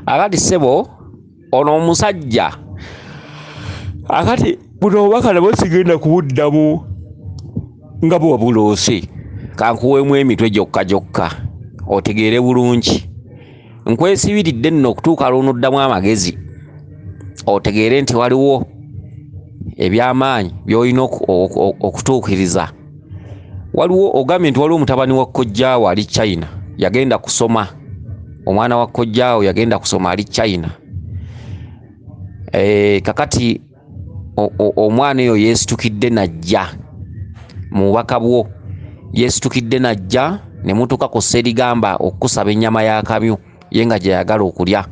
akati sebo ono omusajja akati buno obubaka nabwo sigenda kubuddamu nga bwe wabuloose kankuweemu emitwe gyokka otegeere bulungi nkwesibiridde nno okutuuka lw'onoddamu amagezi otegeere nti waliwo ebyamaanyi by'olina okutuukiriza. Waliwo ogambye nti waliwo mutabani wa kkojjaawo ali China yagenda kusoma, omwana wa kkojjaawo yagenda kusoma ali China. Kakati omwana oyo yeesitukidde najja mu bubaka bwo, yeesitukidde najja ne mutuuka ku sserigamba okukusaba ennyama y'akamyu ye nga gye yagala okulya.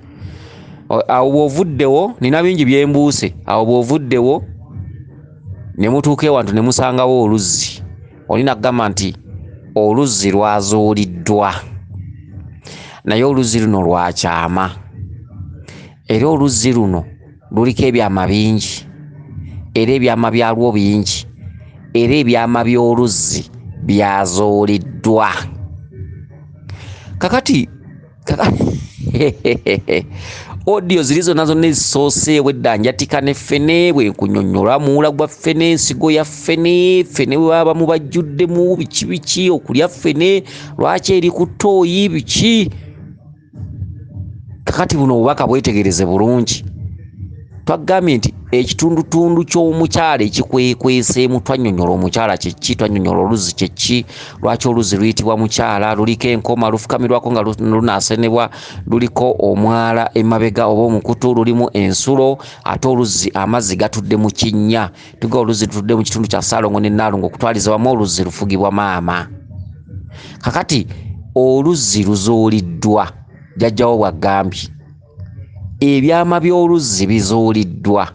Awo bw'ovuddewo nina bingi byembuuse. Awo bw'ovuddewo ne mutuuka ewantu ne musangawo oluzzi. Olina kugamba nti oluzzi lwazuuliddwa naye oluzzi luno lwakyama era oluzzi luno luliko ebyama bingi era ebyama byalwo bingi era ebyama by'oluzzi byazuuliddwa. kakati audio ziri zonna zonna ezisooseewo eddanjatika ne ffene bwe nkunyonnyola muwula gwa ffene, ensigo ya ffene, ffene bwe baba mubajjuddemu biki okulya ffene, lwaki eri ku ttooyi biki. Kakati buno obubaka bwetegereze bulungi. Twagambye nti ekitundutundu ky'omukyala ekikwekweseemu twannyonnyola omukyala kyeki, twannyonnyola oluzzi kyeki, lwaki oluzzi luyitibwa mukyala, luliko enkoma lufukamirwako nga lunaasenebwa, luliko omwala emabega oba omukutu, lulimu ensulo, ate oluzzi amazzi gatudde mu kinnya. Tuga oluzzi tutudde mu kitundu kya Ssaalongo ne Nnaalongo okutwaliza wamu oluzzi lufugibwa maama. Kakati oluzzi luzuuliddwa, jjajjawo bw'aggambye ebyama by'oluzzi bizuuliddwa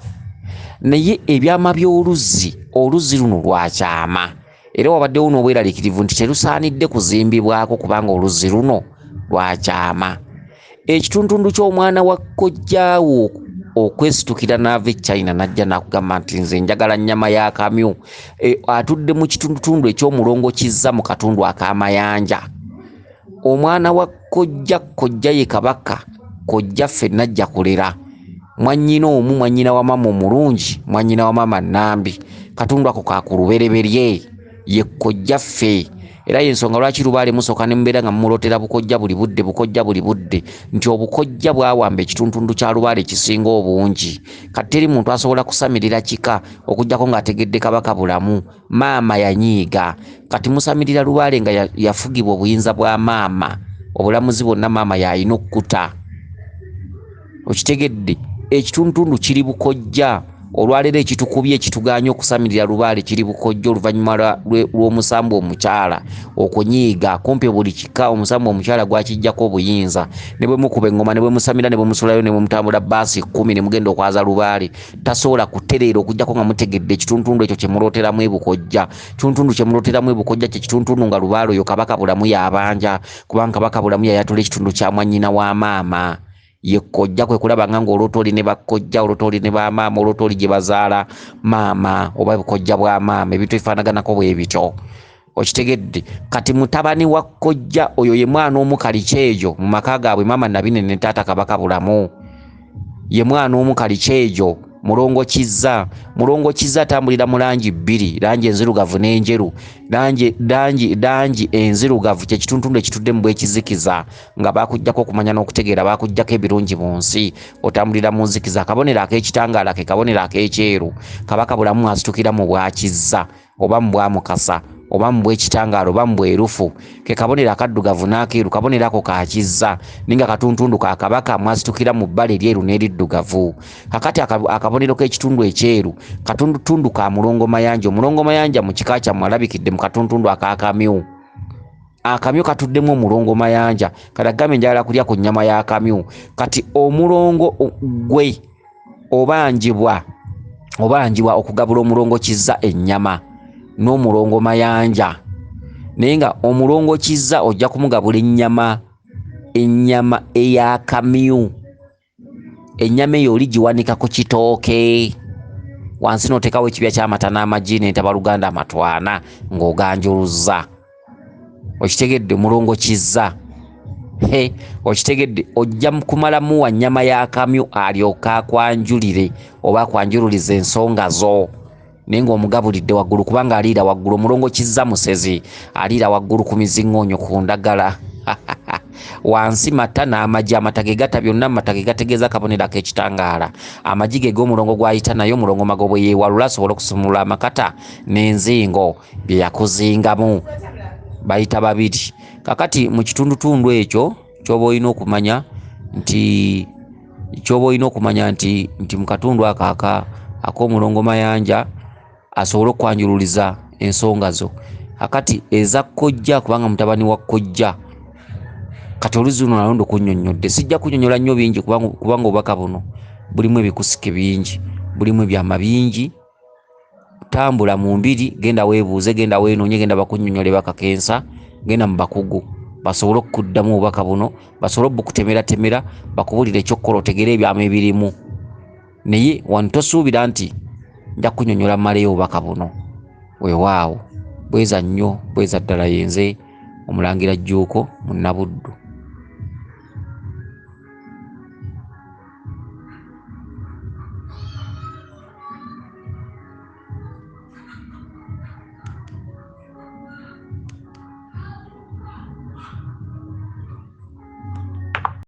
naye ebyama by'oluzzi oluzzi luno lwakyama era wabaddewo n'obweraliikirivu nti terusaanidde kuzimbibwako kubanga oluzzi luno lwakyama. Ekitundutundu ky'omwana wa kkojjaawo okwesitukira n'ava e China najja n'akugamba nti nze njagala nnyama y'akamyu, atudde mu kitundutundu eky'omulongo kizza mu katundu ak'amayanja. Omwana wa kkojja ye Kabaka, kojjaffe najja kulera mwannyina omu, mwannyina wa mama omulungi, mwannyina wa mama Nambi, katundu ako kakulubereberye ye kojjaffe. Era y'ensonga lwaki Lubaale musooka ne mubeera nga mumulotera bukojja buli budde nti obukojja bwawamba ekitundutundu kya Lubaale ekisinga obungi. Kati teri muntu asobola kusamirira kika okuggyako ng'ategedde Kabaka bulamu. Maama yanyiiga. Kati musamirira Lubaale nga yafugibwa obuyinza bwa maama, obulamuzi bwonna maama y'alina okkuta. Okitegedde ekitundutundu kiri bukojja. Olwaleero ekitukubye ekitugaanya okusamirira Lubaale kiri bukojja oluvannyuma lw'omusambu omukyala okunyiiga. Kumpi buli kika omusambu omukyala gwakijjako obuyinza. Ne bwe mukuba engoma, ne bwe musamira, ne bwe musulayo, ne bwe mutambula bbaasi 10 ne mugenda okwaza Lubaale, tasobola kutereera okuggyako nga mutegedde ekitundutundu ekyo kye mulooteramu ebukojja. Ekitundutundu kye mulooteramu ebukojja kye kitundutundu nga Lubaale oyo Kabaka bulamu yabanja, kubanga Kabaka bulamu yayatula ekitundu kya mwannyina wa maama. Ye kojja kwe kulaba nga olw'otoli ne bakkojja, olw'otoli ne bamaama, olw'otoli gye bazaala maama oba bukojja bwa maama, ebintu ebifaanaganako bwe bityo. Okitegedde. Kati mutabani wa kkojja oyo ye mwana omu Kalikyejo mu maka gaabwe, maama Nabine ne taata Kabaka bulamu, ye mwana omu Kalikyejo. Mulongo Kizza atambulira mu langi bbiri, langi enzirugavu n'enjeru. Langi enzirugavu kye kitundutundu ekitudde mu bw'ekizikiza nga bakuggyako okumanya n'okutegeera, bakuggyako ebirungi mu nsi, otambulira mu nzikiza. Akabonero ak'ekitangaala ke kabonero ak'ekyeru. Kabaka bulamu asitukira mu bwa Kizza oba mu bwa Mukasa oba mu bw'ekitangaala oba mu bwerufu, ke kabonero akaddugavu n'akeeru, kabonero ako ka Kizza, ninga katuntundu ka Kabaka mwasitukira mu bbala eryeru n'eriddugavu. Kakati akabonero k'ekitundu ekyeru katundutundu ka Mulongo Mayanja. Omulongo Mayanja mu kika kyammwe alabikidde mu katuntundu ak'akamyu. Akamyu katuddemu Omulongo Mayanja. Katagambe njagala kulya ku nnyama y'akamyu. Kati omulongo gwe obanjibwa okugabula Omulongo Kizza ennyama n'Omulongo Mayanja, naye nga Omulongo Kizza ojja kumugabula ennyama ey'akamyu. Ennyama eyo oli giwanika ku kitooke wansi n'oteekawo ekibya ky'amata n'amagi n'entabaluganda amatwana ng'oganjuluzza. Okitegedde Omulongo Kizza. okitegedde ojja kumalamu wa nnyama ya kamyu alyoka akwanjulire oba akwanjululiza ensonga zo naye ng'omugabulidde waggulu kubanga aliira waggulu omulongo kizza musezi aliira waggulu ku miziŋŋoonyo ku ndagala wansi mata n'amagi amata ge gata byonna amata ge gategeeza akabonero ak'ekitangaala amagi ge g'omulongo gw'ayita naye omulongo mago bwe yeewalula asobola okusumulula amakata n'enzingo bye yakuzingamu bayita babiri. Kakati mu kitundutundu ekyo ky'oba olina okumanya nti mu katundu ak'omulongo mayanja asobola okwanjululiza ensonga zo. Kakati eza kkojja kubanga mutabani wa kkojja kati oluzi luno nalondo kunnyonnyodde sijja kunnyonnyola nnyo bingi kubanga obubaka buno bulimu ebikusike bingi bulimu ebyama bingi. Tambula mu mbiri genda weebuuze genda weenoonye genda bakunnyonnyole bakakensa genda mu bakugu basobole okuddamu obubaka buno basobole obukutemera bakubulire ekyokkola otegere ebyama ebirimu naye wano tosuubira nti nja kunnyonnyola mmaleyo obubaka buno weewaawo bweza nnyo bweza ddala yenze Omulangira Jjuuko mu Nnabuddu.